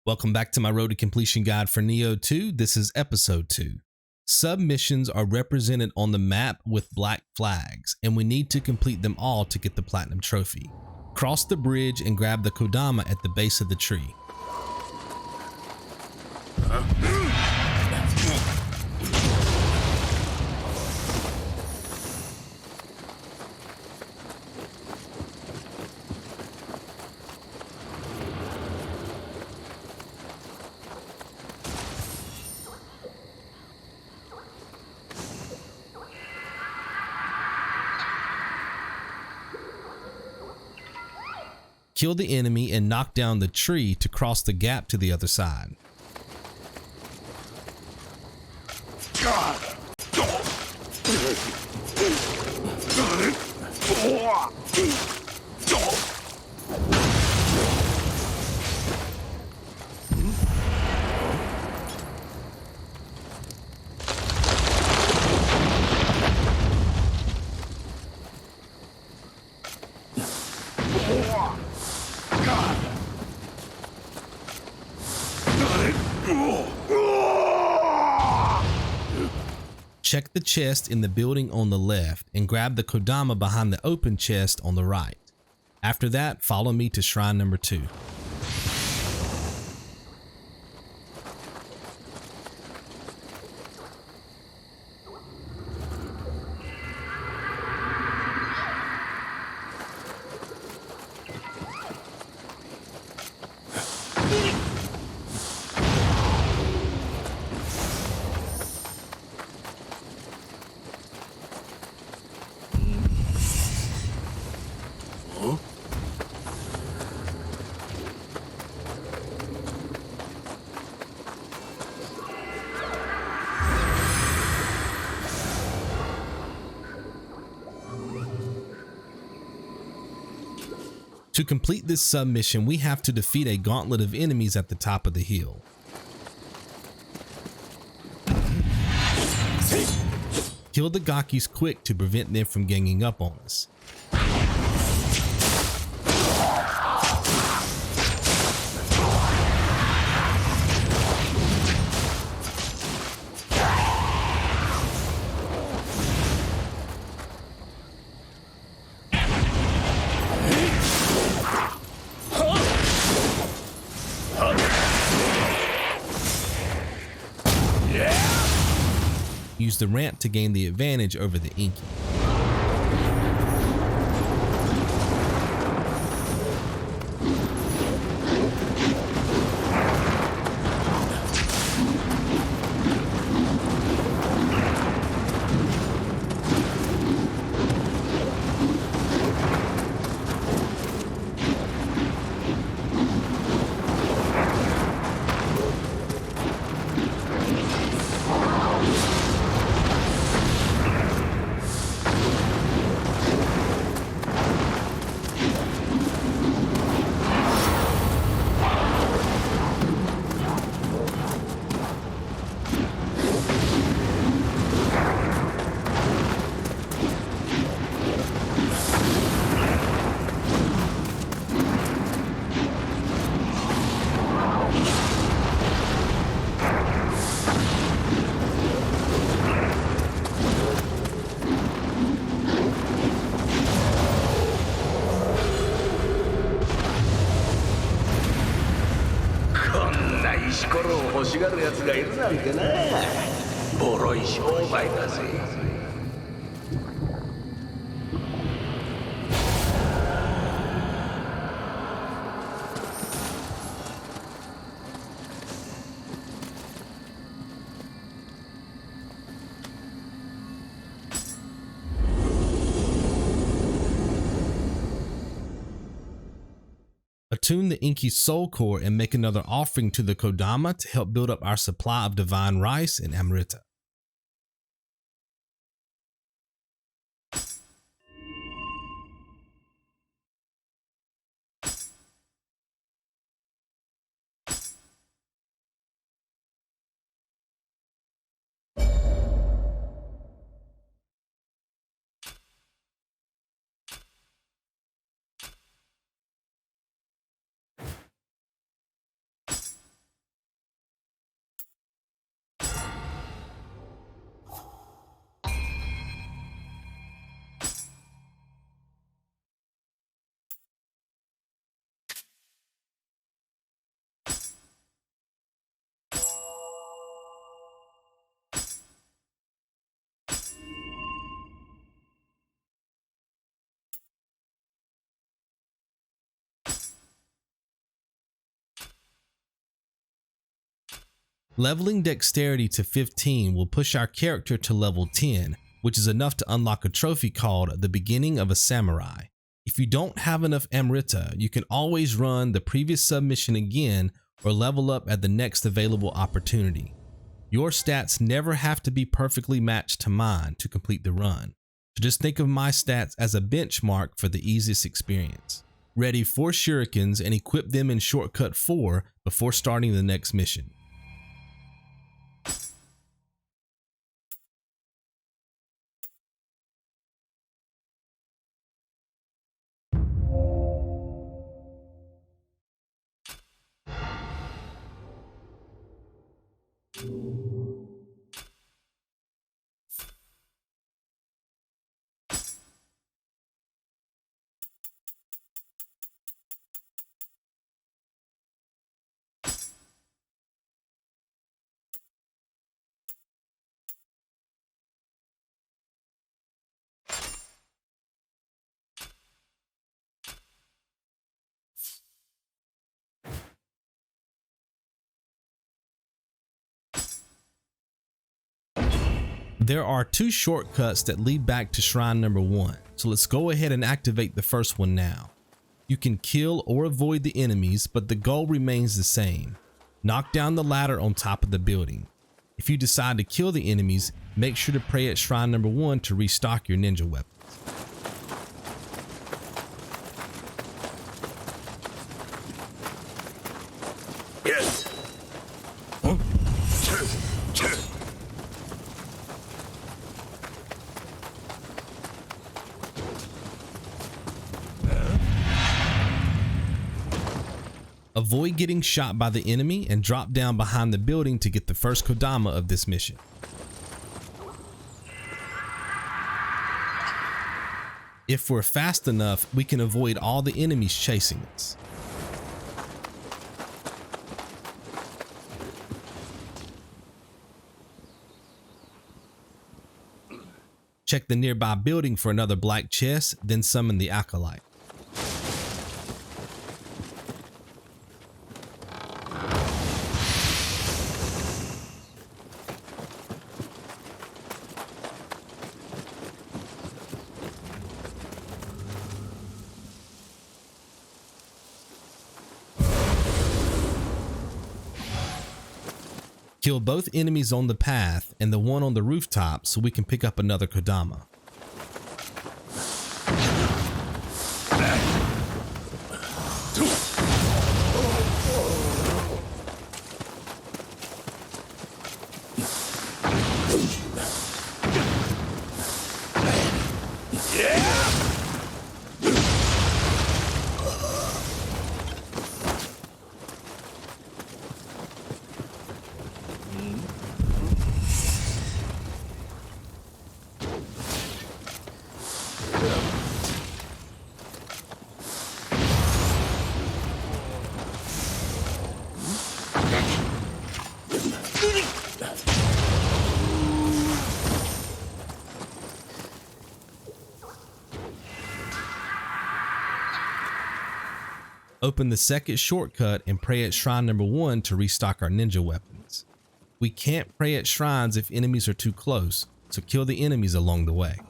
Welcome back to my Road to Completion guide for Nioh 2. This is episode 2. Submissions are represented on the map with black flags, and we need to complete them all to get the platinum trophy. Cross the bridge and grab the Kodama at the base of the tree. Kill the enemy and knock down the tree to cross the gap to the other side. Check the chest in the building on the left and grab the Kodama behind the open chest on the right. After that, follow me to shrine number 2. To complete this submission, we have to defeat a gauntlet of enemies at the top of the hill. Kill the Gakis quick to prevent them from ganging up on us. Use the ramp to gain the advantage over the Enki. Attune the Enki Soul Core and make another offering to the Kodama to help build up our supply of divine rice and Amrita. Leveling Dexterity to 15 will push our character to level 10, which is enough to unlock a trophy called the Beginning of a Samurai. If you don't have enough Amrita, you can always run the previous submission again or level up at the next available opportunity. Your stats never have to be perfectly matched to mine to complete the run, so just think of my stats as a benchmark for the easiest experience. Ready 4 Shurikens and equip them in shortcut 4 before starting the next mission. There are 2 shortcuts that lead back to shrine number 1, so let's go ahead and activate the first one now. You can kill or avoid the enemies, but the goal remains the same. Knock down the ladder on top of the building. If you decide to kill the enemies, make sure to pray at shrine number 1 to restock your ninja weapons. Avoid getting shot by the enemy and drop down behind the building to get the first Kodama of this mission. If we're fast enough, we can avoid all the enemies chasing us. Check the nearby building for another black chest, then summon the Acolyte. Kill both enemies on the path and the one on the rooftop so we can pick up another Kodama. Open the second shortcut and pray at shrine number 1 to restock our ninja weapons. We can't pray at shrines if enemies are too close, so kill the enemies along the way.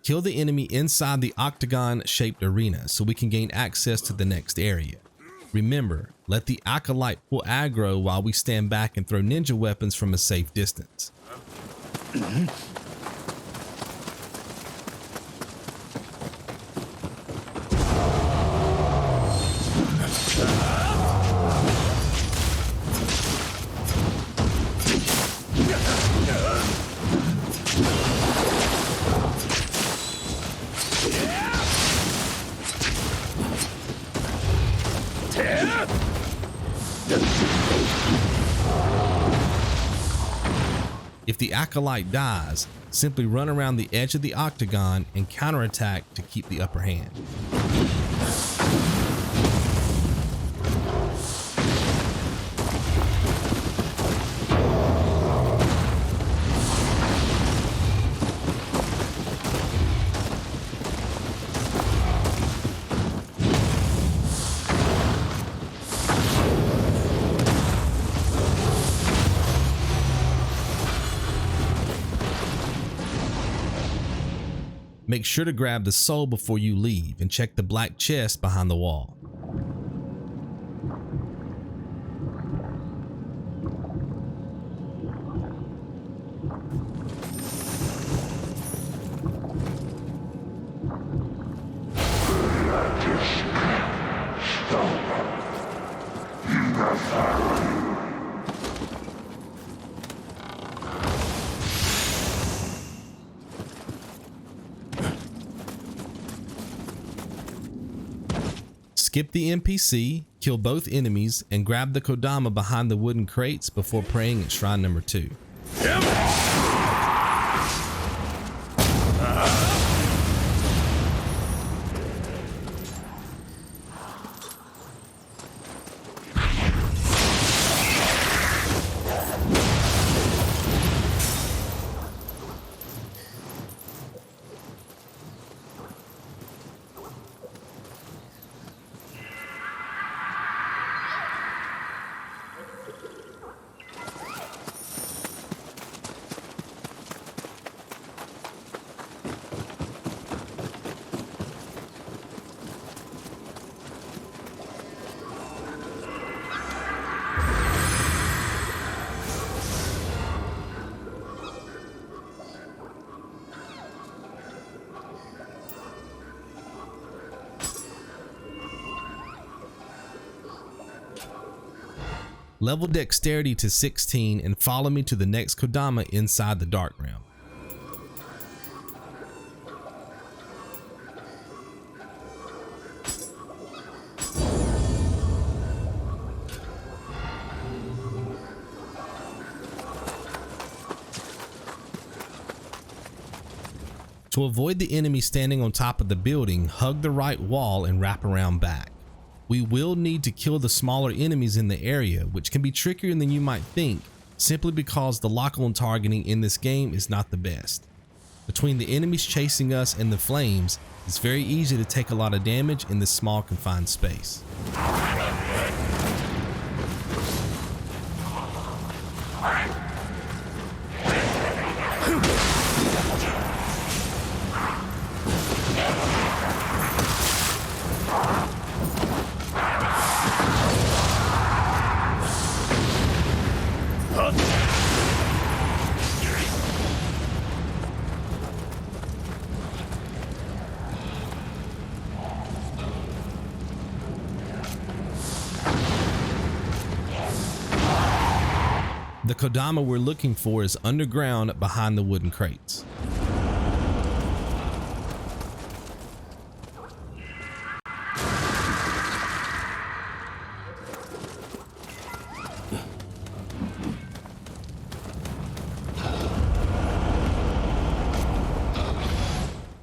Kill the enemy inside the octagon-shaped arena so we can gain access to the next area. Remember, let the Acolyte pull aggro while we stand back and throw ninja weapons from a safe distance. If the Acolyte dies, simply run around the edge of the octagon and counterattack to keep the upper hand. Make sure to grab the soul before you leave and check the black chest behind the wall. Skip the NPC, kill both enemies, and grab the Kodama behind the wooden crates before praying at shrine number 2. Level Dexterity to 16 and follow me to the next Kodama inside the Dark Realm. To avoid the enemy standing on top of the building, hug the right wall and wrap around back. We will need to kill the smaller enemies in the area, which can be trickier than you might think, simply because the lock-on targeting in this game is not the best. Between the enemies chasing us and the flames, it's very easy to take a lot of damage in this small confined space. The Kodama we're looking for is underground behind the wooden crates.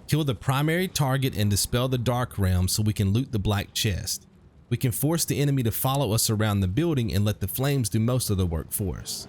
Kill the primary target and dispel the Dark Realm so we can loot the black chest. We can force the enemy to follow us around the building and let the flames do most of the work for us.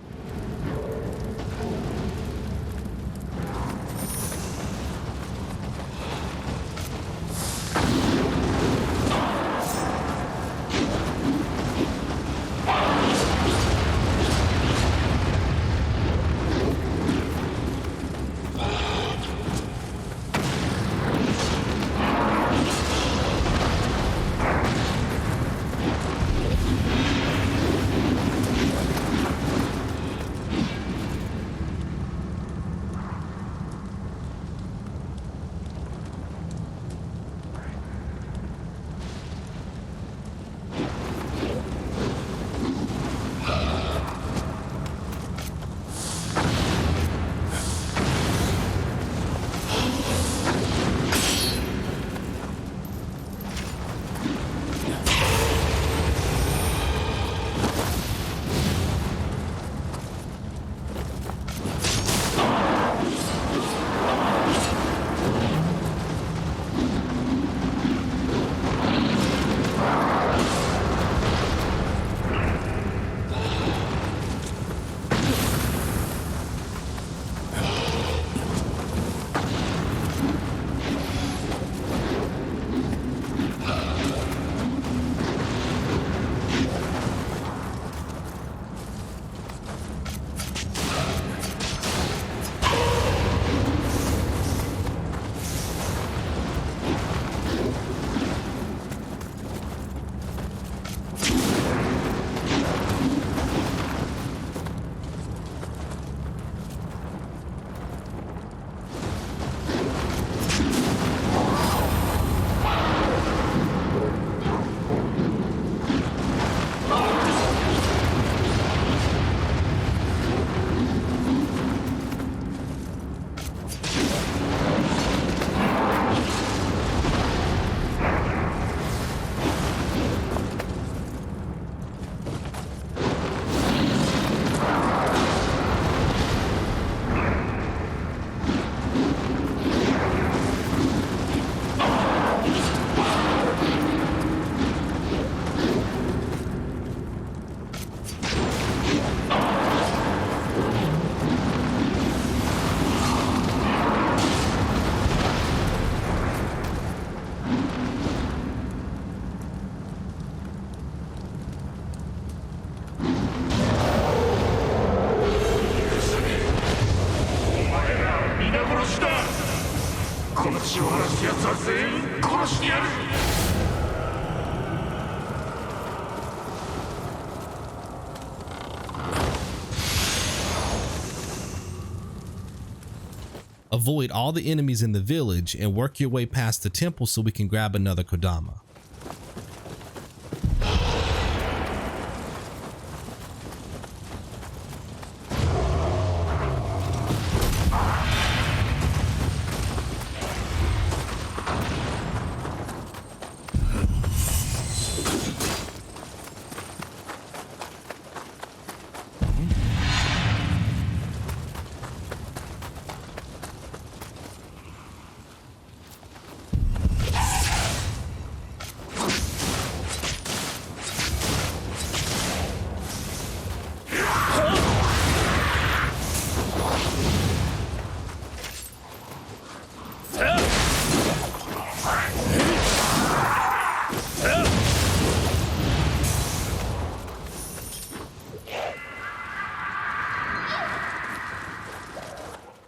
Avoid all the enemies in the village and work your way past the temple so we can grab another Kodama.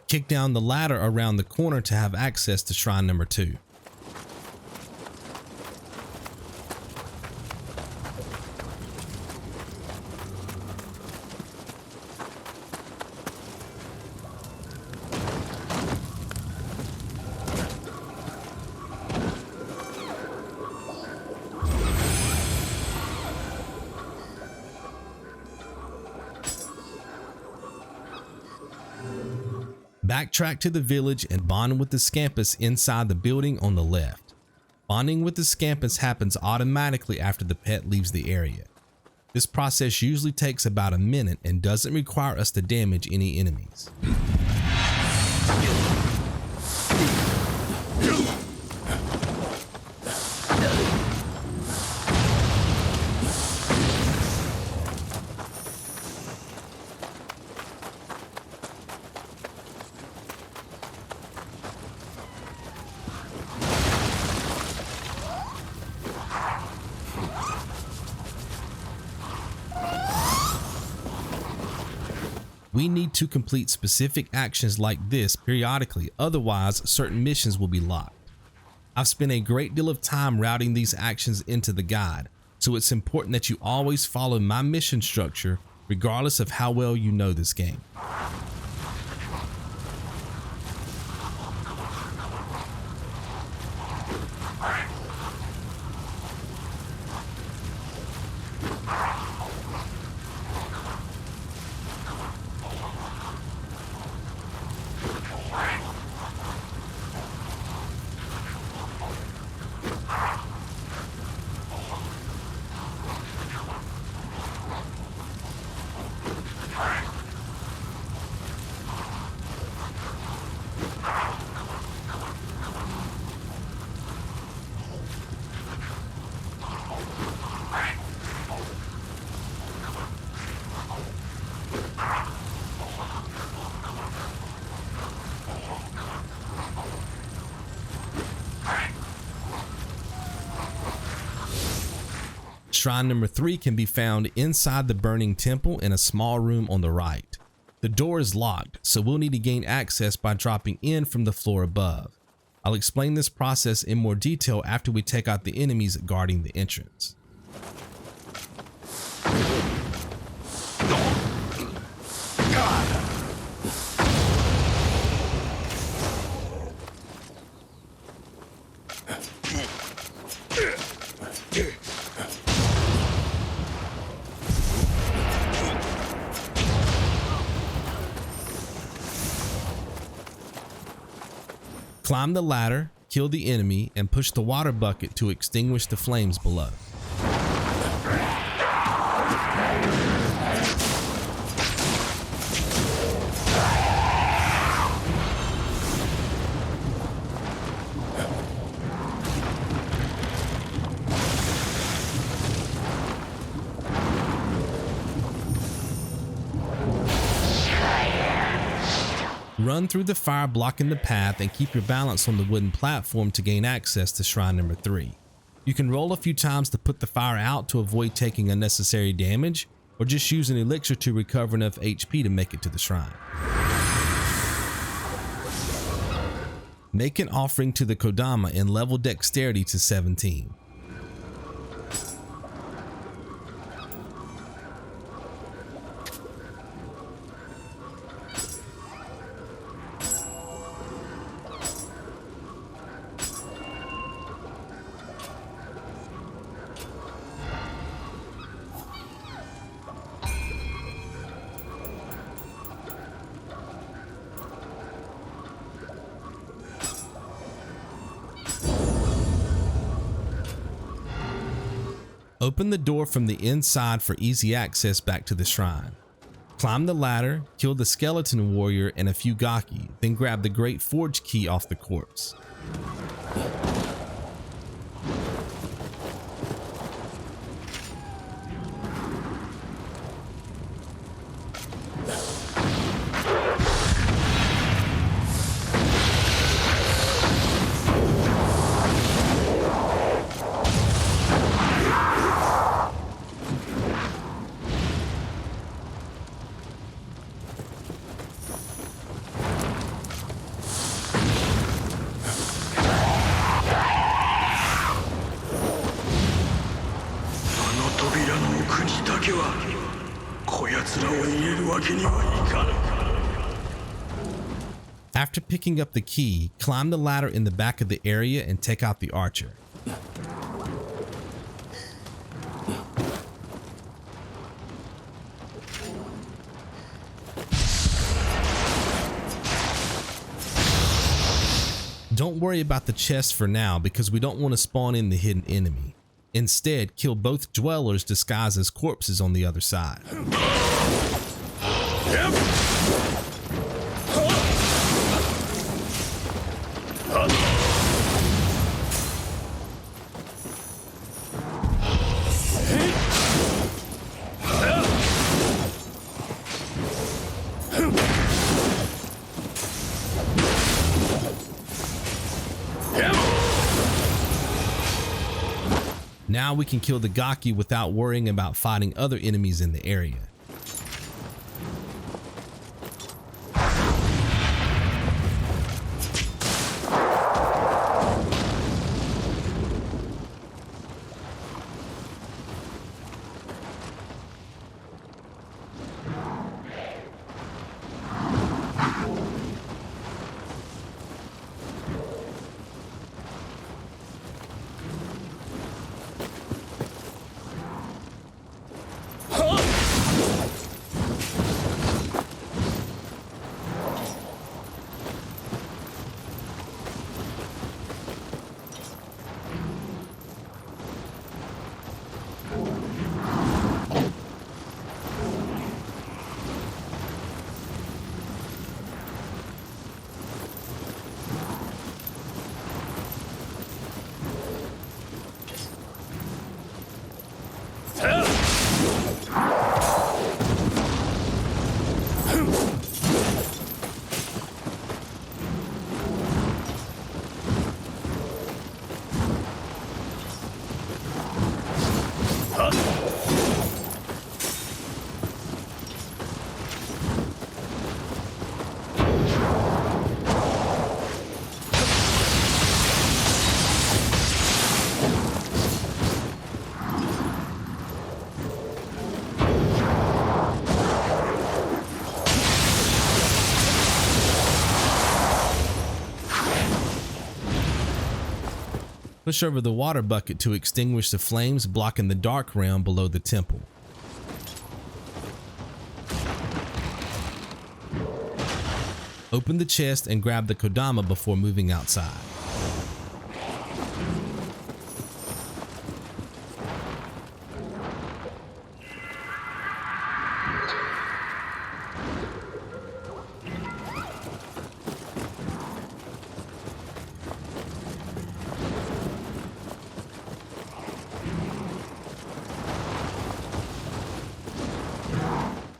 Kick down the ladder around the corner to have access to shrine number 2. Backtrack to the village and bond with the Scampuss inside the building on the left. Bonding with the Scampuss happens automatically after the pet leaves the area. This process usually takes about a minute and doesn't require us to damage any enemies. We need to complete specific actions like this periodically, otherwise certain missions will be locked. I've spent a great deal of time routing these actions into the guide, so it's important that you always follow my mission structure regardless of how well you know this game. Shrine number 3 can be found inside the burning temple in a small room on the right. The door is locked, so we'll need to gain access by dropping in from the floor above. I'll explain this process in more detail after we take out the enemies guarding the entrance. Climb the ladder, kill the enemy, and push the water bucket to extinguish the flames below. Run through the fire blocking the path and keep your balance on the wooden platform to gain access to shrine number 3. You can roll a few times to put the fire out to avoid taking unnecessary damage, or just use an elixir to recover enough HP to make it to the shrine. Make an offering to the Kodama and level Dexterity to 17. Open the door from the inside for easy access back to the shrine. Climb the ladder, kill the skeleton warrior and a few gaki, then grab the great forge key off the corpse. After picking up the key, climb the ladder in the back of the area and take out the archer. Don't worry about the chest for now because we don't want to spawn in the hidden enemy. Instead, kill both dwellers disguised as corpses on the other side. Now we can kill the gaki without worrying about fighting other enemies in the area. Push over the water bucket to extinguish the flames blocking the dark realm below the temple. Open the chest and grab the Kodama before moving outside.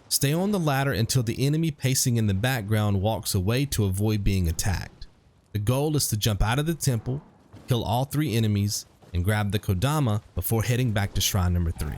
Stay on the ladder until the enemy pacing in the background walks away to avoid being attacked. The goal is to jump out of the temple, kill all 3 enemies, and grab the Kodama before heading back to shrine number 3.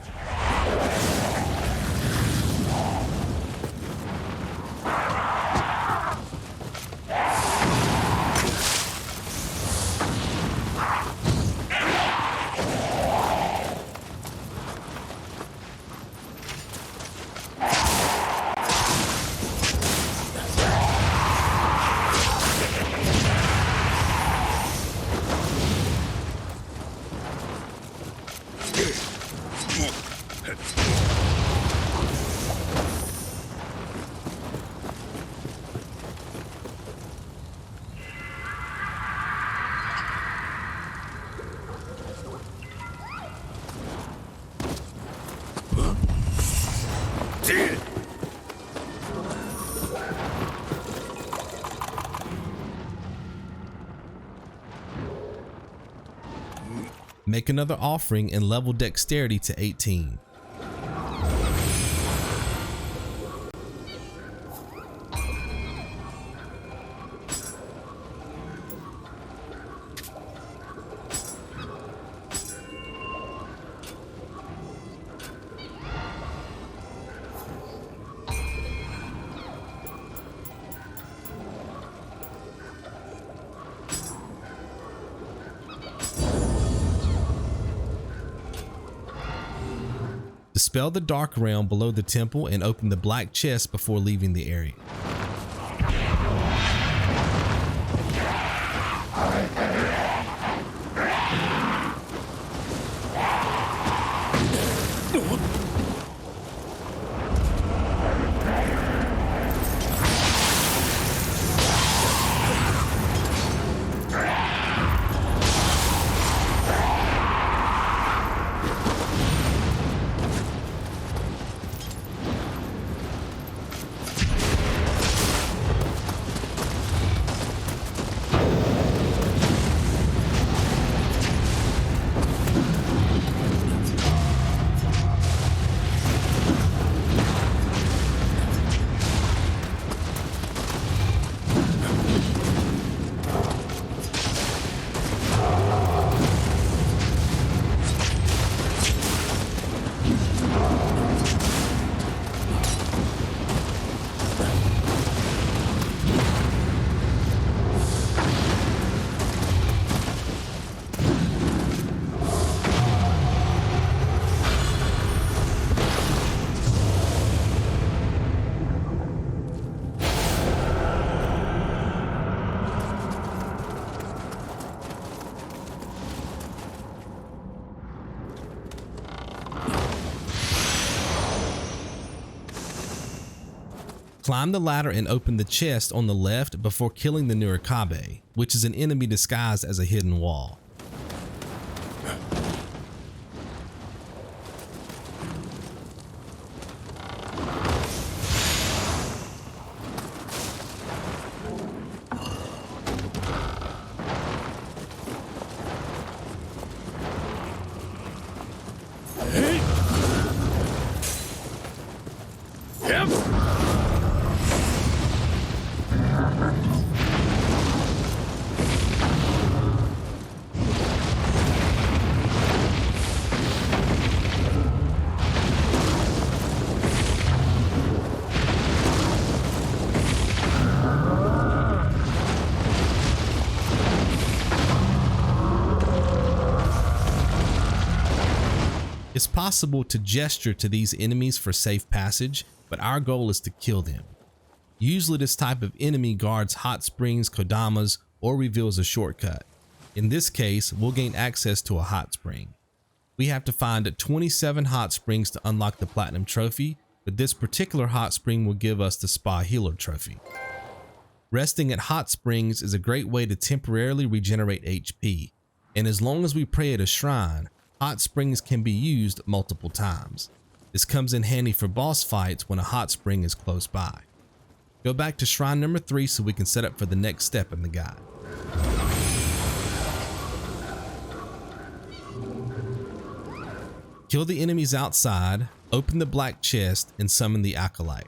Make another offering and level Dexterity to 18. Dispel the dark realm below the temple and open the black chest before leaving the area. Climb the ladder and open the chest on the left before killing the Nurikabe, which is an enemy disguised as a hidden wall. It's possible to gesture to these enemies for safe passage, but our goal is to kill them. Usually this type of enemy guards hot springs, Kodamas, or reveals a shortcut. In this case, we'll gain access to a hot spring. We have to find 27 hot springs to unlock the platinum trophy, but this particular hot spring will give us the spa healer trophy. Resting at hot springs is a great way to temporarily regenerate HP, and as long as we pray at a shrine, hot springs can be used multiple times. This comes in handy for boss fights when a hot spring is close by. Go back to shrine number 3 so we can set up for the next step in the guide. Kill the enemies outside, open the black chest, and summon the Acolyte.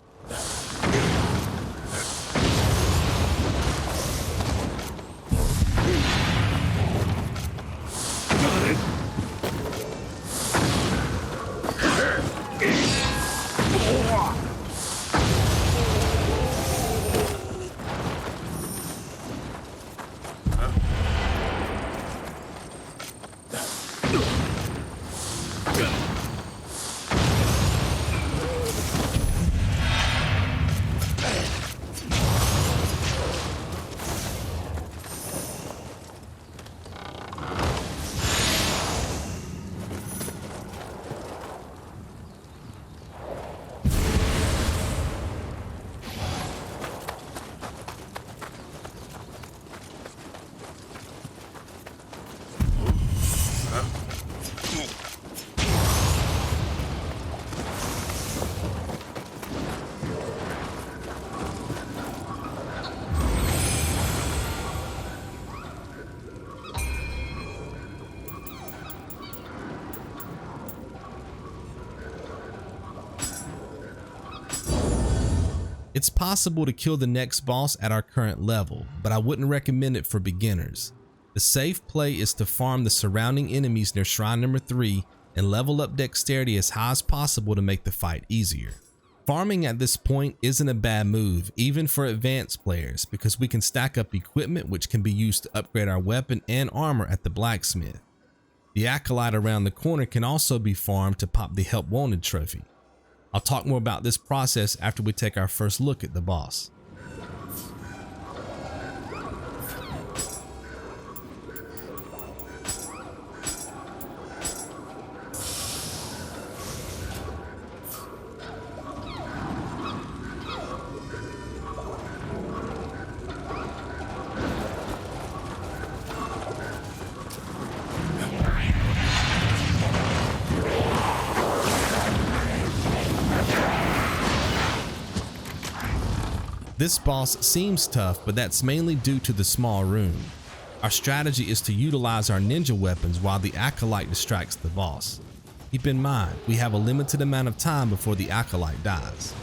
It's possible to kill the next boss at our current level, but I wouldn't recommend it for beginners. The safe play is to farm the surrounding enemies near shrine number 3 and level up dexterity as high as possible to make the fight easier. Farming at this point isn't a bad move, even for advanced players, because we can stack up equipment which can be used to upgrade our weapon and armor at the blacksmith. The Acolyte around the corner can also be farmed to pop the Help Wanted trophy. I'll talk more about this process after we take our first look at the boss. This boss seems tough, but that's mainly due to the small room. Our strategy is to utilize our ninja weapons while the Acolyte distracts the boss. Keep in mind, we have a limited amount of time before the Acolyte dies.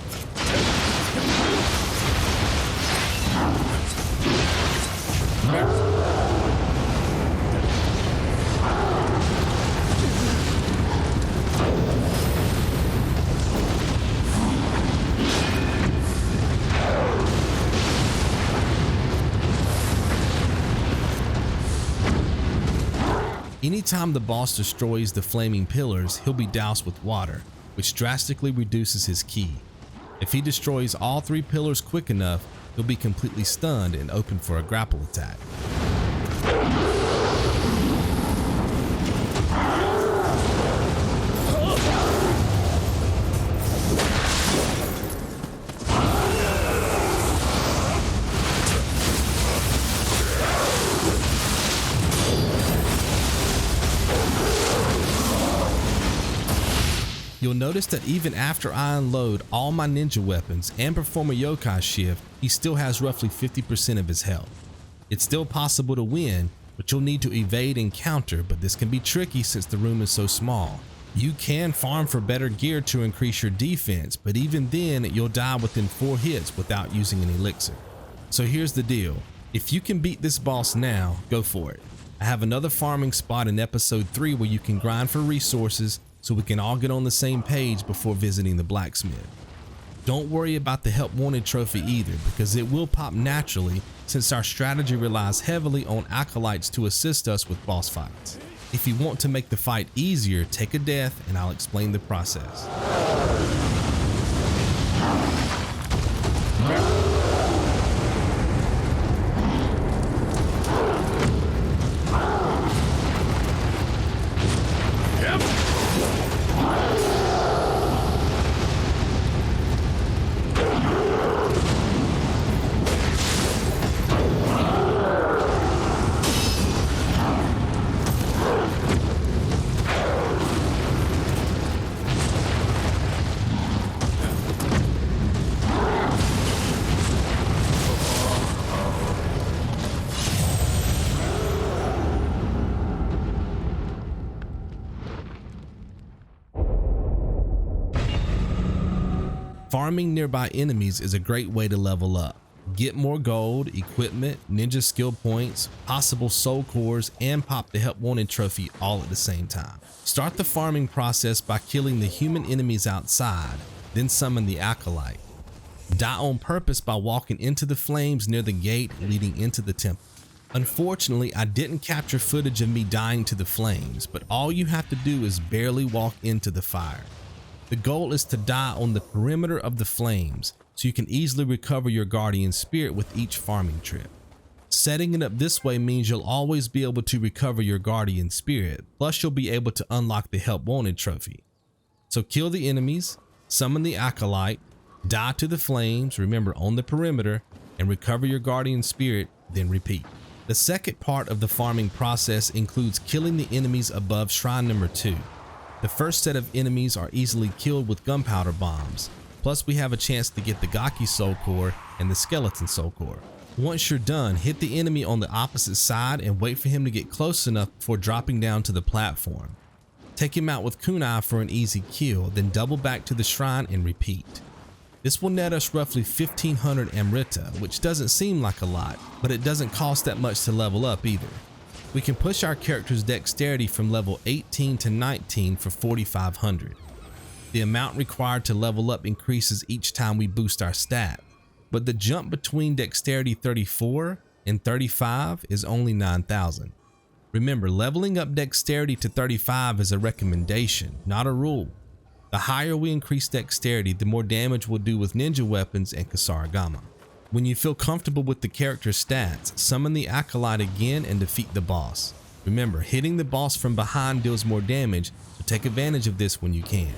Anytime the boss destroys the flaming pillars, he'll be doused with water, which drastically reduces his ki. If he destroys all 3 pillars quick enough, he'll be completely stunned and open for a grapple attack. You'll notice that even after I unload all my ninja weapons and perform a yokai shift, he still has roughly 50% of his health. It's still possible to win, but you'll need to evade and counter, but this can be tricky since the room is so small. You can farm for better gear to increase your defense, but even then you'll die within 4 hits without using an elixir. So here's the deal, if you can beat this boss now, go for it. I have another farming spot in episode 3 where you can grind for resources so we can all get on the same page before visiting the blacksmith. Don't worry about the Help Wanted trophy either, because it will pop naturally since our strategy relies heavily on acolytes to assist us with boss fights. If you want to make the fight easier, take a death and I'll explain the process. Farming nearby enemies is a great way to level up. Get more gold, equipment, ninja skill points, possible soul cores, and pop the Help Wanted trophy all at the same time. Start the farming process by killing the human enemies outside, then summon the Acolyte. Die on purpose by walking into the flames near the gate leading into the temple. Unfortunately, I didn't capture footage of me dying to the flames, but all you have to do is barely walk into the fire. The goal is to die on the perimeter of the flames, so you can easily recover your guardian spirit with each farming trip. Setting it up this way means you'll always be able to recover your guardian spirit, plus you'll be able to unlock the Help Wanted trophy. So kill the enemies, summon the Acolyte, die to the flames, remember on the perimeter, and recover your guardian spirit, then repeat. The second part of the farming process includes killing the enemies above shrine number 2. The first set of enemies are easily killed with gunpowder bombs, plus we have a chance to get the Enki Soul Core and the Skeleton Soul Core. Once you're done, hit the enemy on the opposite side and wait for him to get close enough before dropping down to the platform. Take him out with kunai for an easy kill, then double back to the shrine and repeat. This will net us roughly 1500 Amrita, which doesn't seem like a lot, but it doesn't cost that much to level up either. We can push our character's dexterity from level 18 to 19 for 4500. The amount required to level up increases each time we boost our stat, but the jump between dexterity 34 and 35 is only 9000. Remember, leveling up dexterity to 35 is a recommendation, not a rule. The higher we increase dexterity, the more damage we'll do with ninja weapons and Kusarigama. When you feel comfortable with the character's stats, summon the Acolyte again and defeat the boss. Remember, hitting the boss from behind deals more damage, so take advantage of this when you can.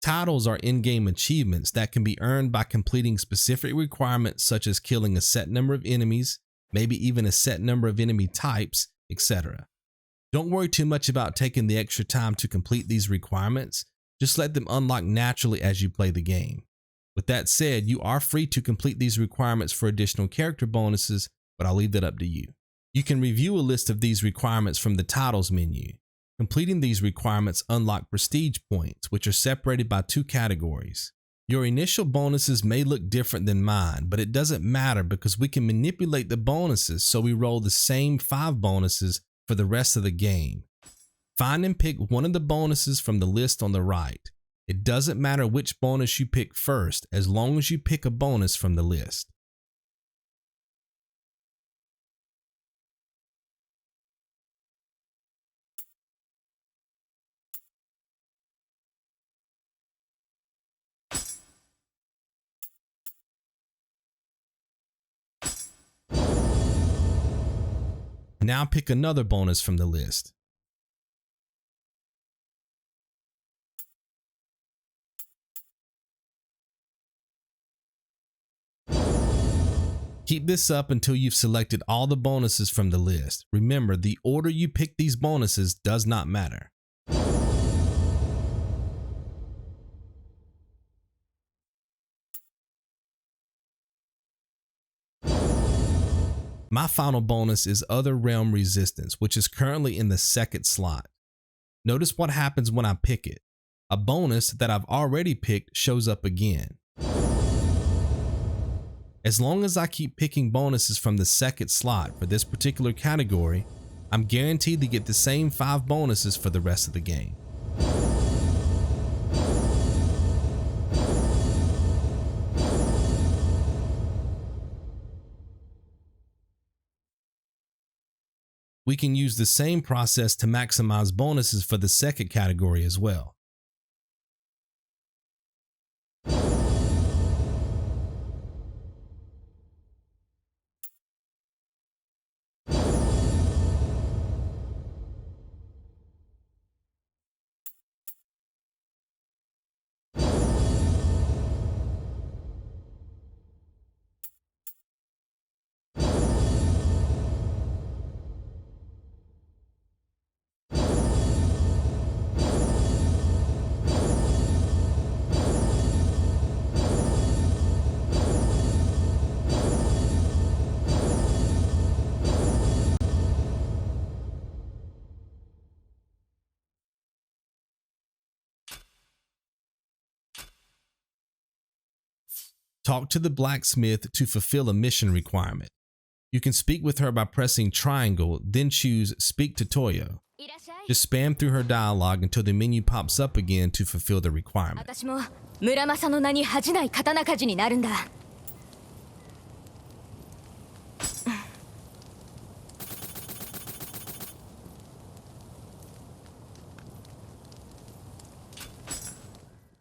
Titles are in-game achievements that can be earned by completing specific requirements such as killing a set number of enemies, maybe even a set number of enemy types, etc. Don't worry too much about taking the extra time to complete these requirements, just let them unlock naturally as you play the game. With that said, you are free to complete these requirements for additional character bonuses, but I'll leave that up to you. You can review a list of these requirements from the titles menu. Completing these requirements unlock prestige points, which are separated by two categories. Your initial bonuses may look different than mine, but it doesn't matter because we can manipulate the bonuses so we roll the same 5 bonuses for the rest of the game. Find and pick one of the bonuses from the list on the right. It doesn't matter which bonus you pick first, as long as you pick a bonus from the list. Now pick another bonus from the list. Keep this up until you've selected all the bonuses from the list. Remember, the order you pick these bonuses does not matter. My final bonus is Other Realm Resistance, which is currently in the second slot. Notice what happens when I pick it. A bonus that I've already picked shows up again. As long as I keep picking bonuses from the second slot for this particular category, I'm guaranteed to get the same 5 bonuses for the rest of the game. We can use the same process to maximize bonuses for the second category as well. Talk to the blacksmith to fulfill a mission requirement. You can speak with her by pressing triangle, then choose Speak to Toyo. Just spam through her dialogue until the menu pops up again to fulfill the requirement.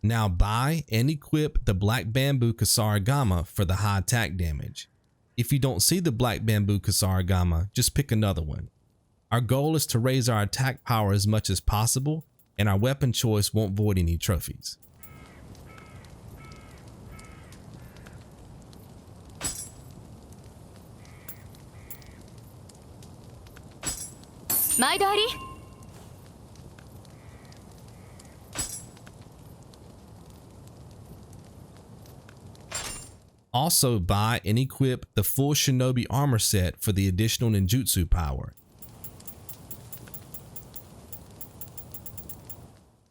Now buy and equip the Black Bamboo Kusarigama for the high attack damage. If you don't see the Black Bamboo Kusarigama, just pick another one. Our goal is to raise our attack power as much as possible, and our weapon choice won't void any trophies. Also buy and equip the full Shinobi armor set for the additional Ninjutsu power.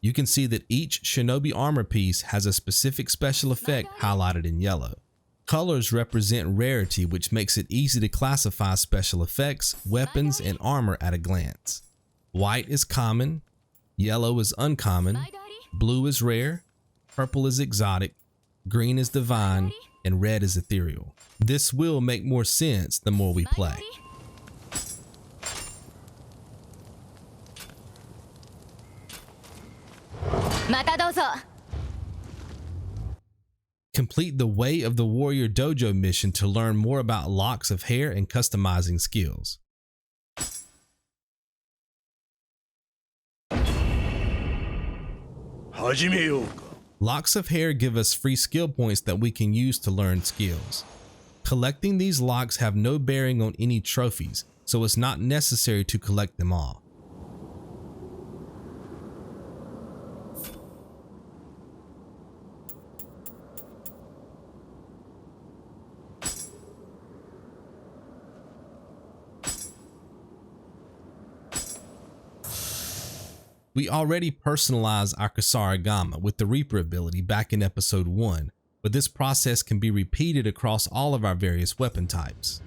You can see that each Shinobi armor piece has a specific special effect highlighted in yellow. Colors represent rarity, which makes it easy to classify special effects, weapons, and armor at a glance. White is common, yellow is uncommon, blue is rare, purple is exotic, green is divine, and red is ethereal. This will make more sense the more we play. Complete the Way of the Warrior Dojo mission to learn more about locks of hair and customizing skills. Locks of hair give us free skill points that we can use to learn skills. Collecting these locks have no bearing on any trophies, so it's not necessary to collect them all. We already personalized our Kusarigama with the Reaper ability back in episode 1, but this process can be repeated across all of our various weapon types.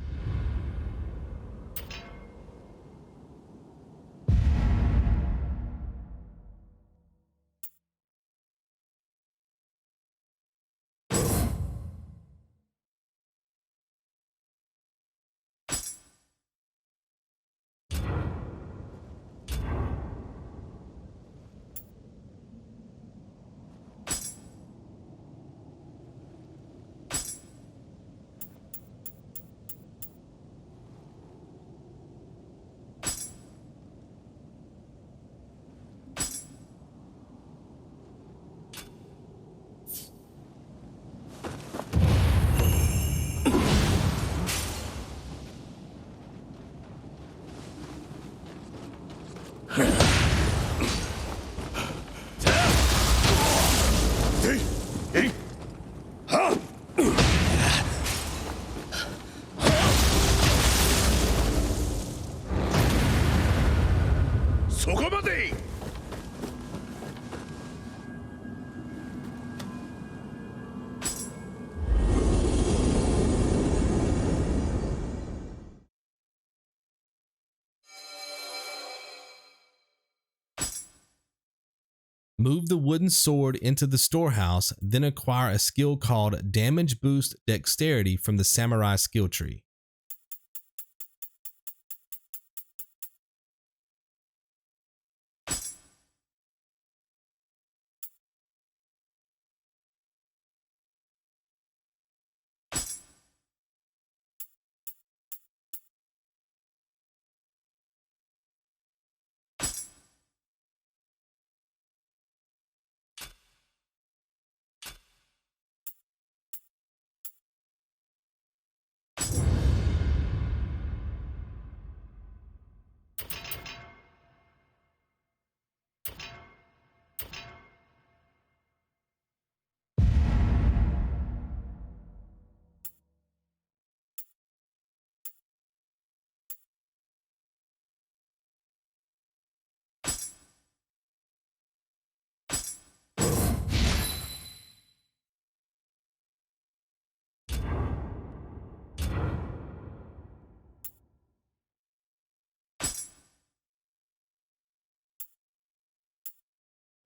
Move the wooden sword into the storehouse, then acquire a skill called Damage Boost Dexterity from the Samurai skill tree.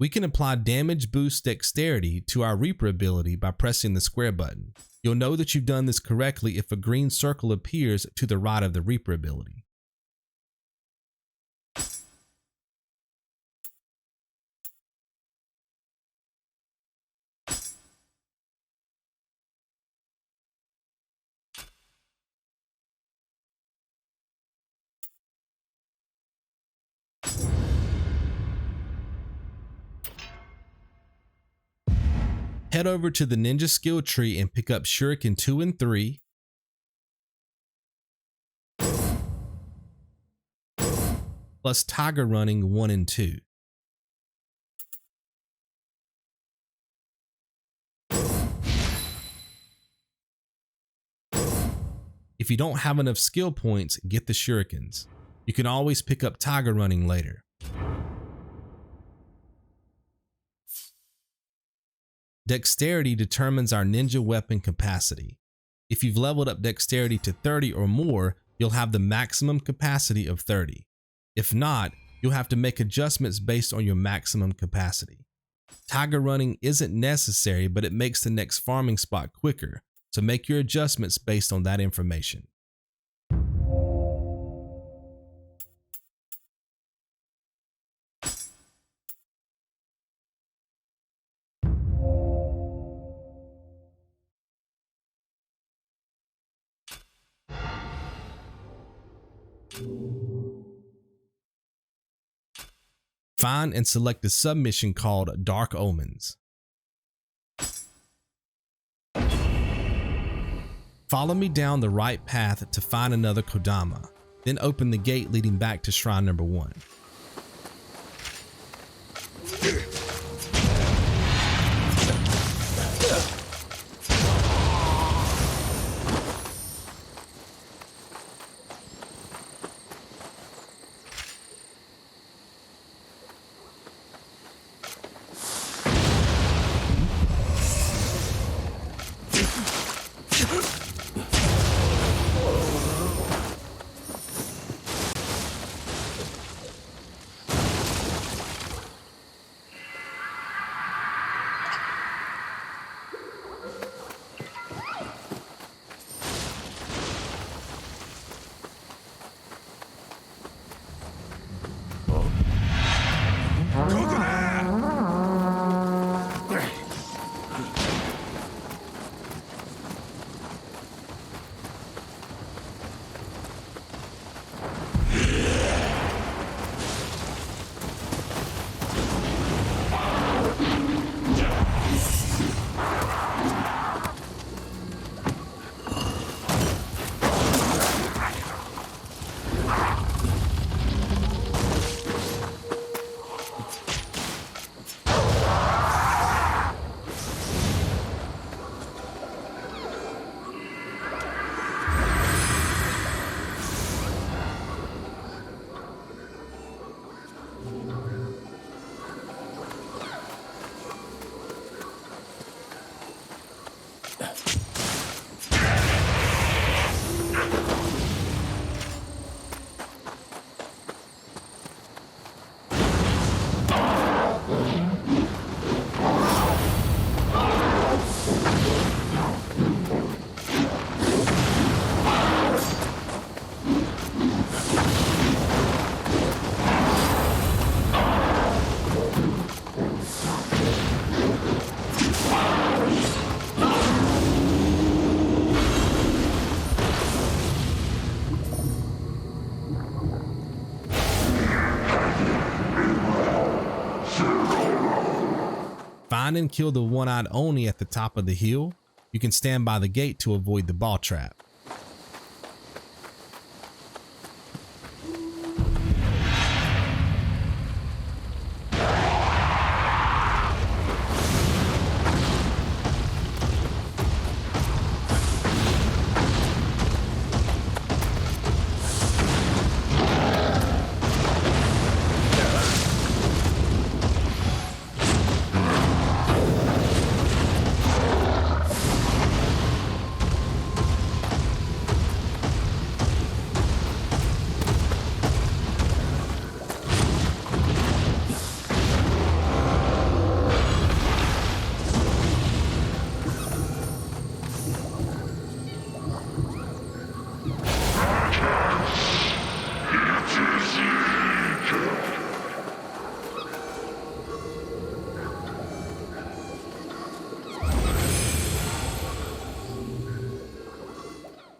We can apply Damage Boost Dexterity to our Reaper ability by pressing the square button. You'll know that you've done this correctly if a green circle appears to the right of the Reaper ability. Head over to the ninja skill tree and pick up Shuriken 2 and 3, plus Tiger Running 1 and 2. If you don't have enough skill points, get the Shurikens. You can always pick up Tiger Running later. Dexterity determines our ninja weapon capacity. If you've leveled up Dexterity to 30 or more, you'll have the maximum capacity of 30. If not, you'll have to make adjustments based on your maximum capacity. Tiger Running isn't necessary, but it makes the next farming spot quicker, so make your adjustments based on that information. Find and select a submission called Dark Omens. Follow me down the right path to find another Kodama, then open the gate leading back to shrine number 1. Find and kill the one-eyed Oni at the top of the hill. You can stand by the gate to avoid the ball trap.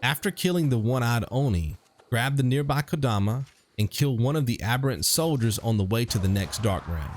After killing the one-eyed Oni, grab the nearby Kodama and kill one of the aberrant soldiers on the way to the next dark realm.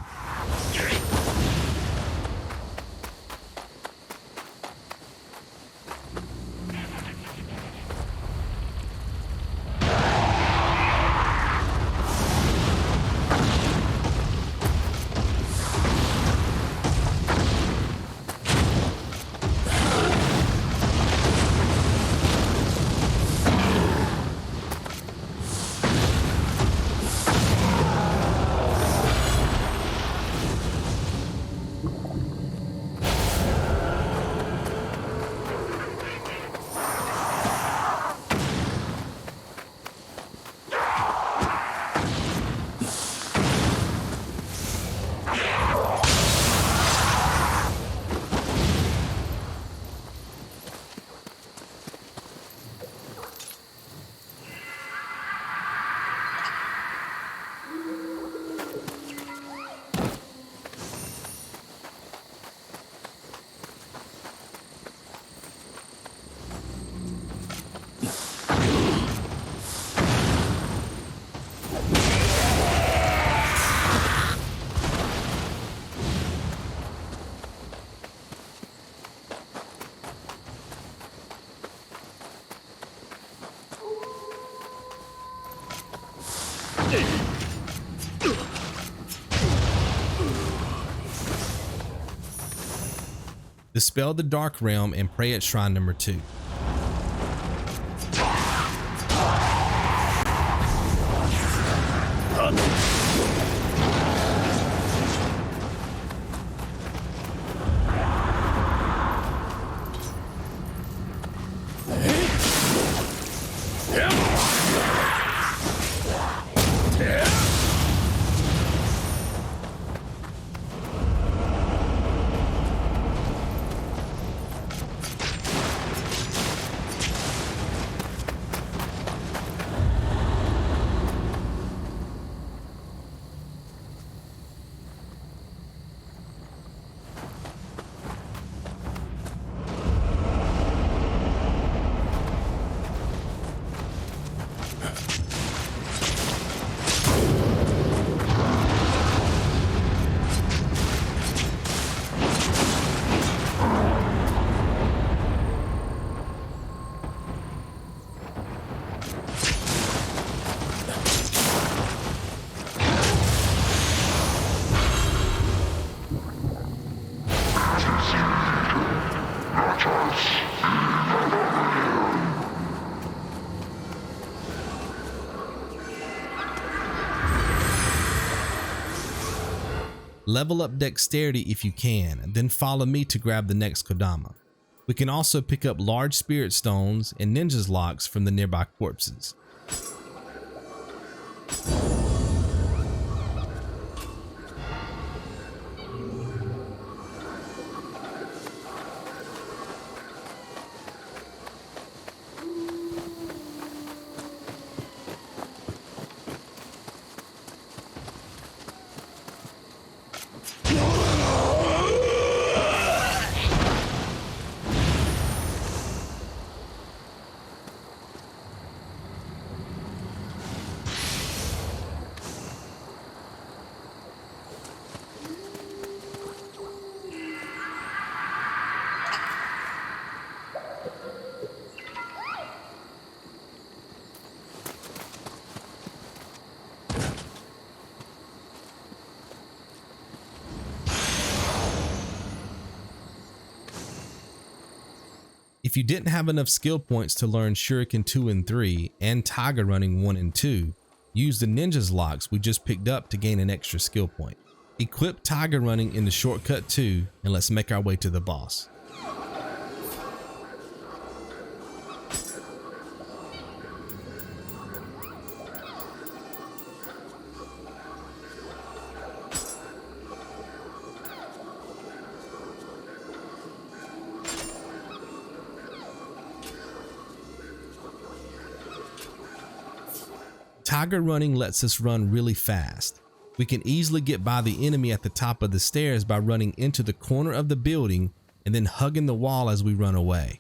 Dispel the Dark Realm and pray at Shrine number 2. Level up Dexterity if you can, then follow me to grab the next Kodama. We can also pick up large spirit stones and ninja's locks from the nearby corpses. If you didn't have enough skill points to learn Shuriken 2 and 3 and Tiger Running 1 and 2, use the Ninja's Locks we just picked up to gain an extra skill point. Equip Tiger Running in the shortcut 2 and let's make our way to the boss. Tiger Running lets us run really fast. We can easily get by the enemy at the top of the stairs by running into the corner of the building and then hugging the wall as we run away.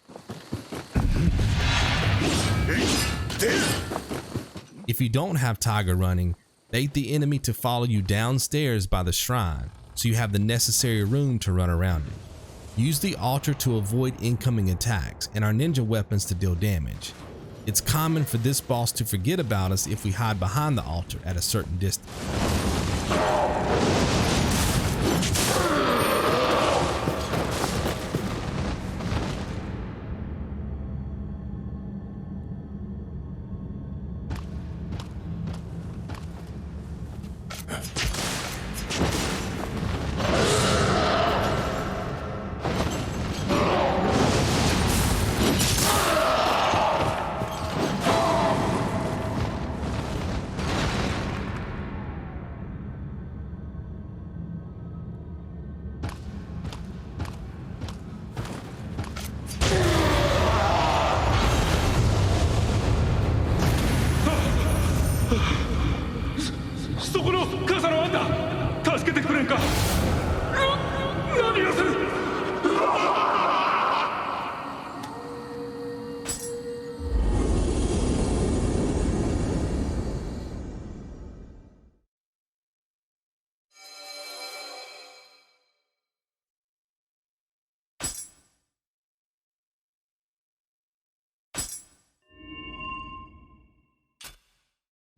If you don't have Tiger Running, bait the enemy to follow you downstairs by the shrine so you have the necessary room to run around it. Use the altar to avoid incoming attacks and our ninja weapons to deal damage. It's common for this boss to forget about us if we hide behind the altar at a certain distance.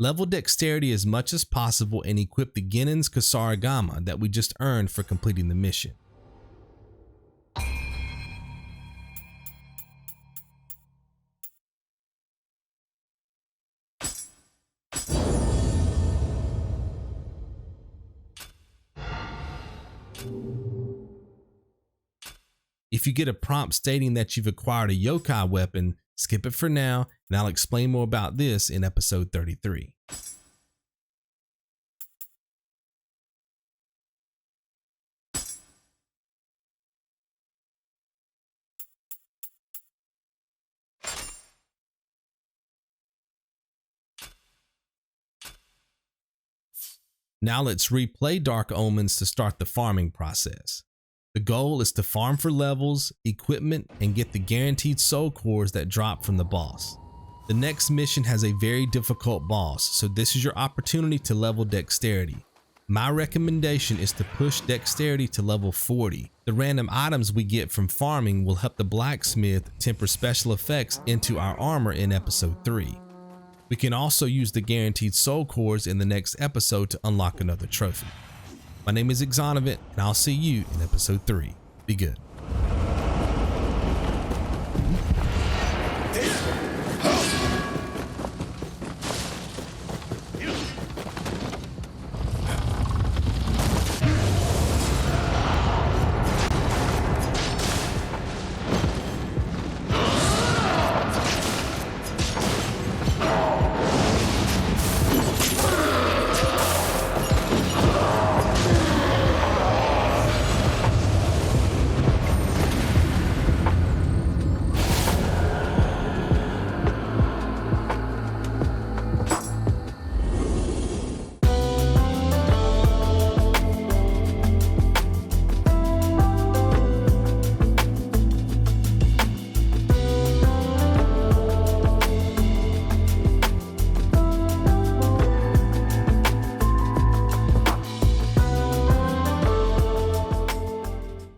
Level Dexterity as much as possible and equip the Bamboo Kusarigama that we just earned for completing the mission. If you get a prompt stating that you've acquired a yokai weapon, skip it for now, and I'll explain more about this in episode 33. Now let's replay Dark Omens to start the farming process. The goal is to farm for levels, equipment, and get the guaranteed soul cores that drop from the boss. The next mission has a very difficult boss, so this is your opportunity to level Dexterity. My recommendation is to push Dexterity to level 40. The random items we get from farming will help the blacksmith temper special effects into our armor in episode 3. We can also use the guaranteed soul cores in the next episode to unlock another trophy. My name is Exonovant, and I'll see you in episode 3. Be good.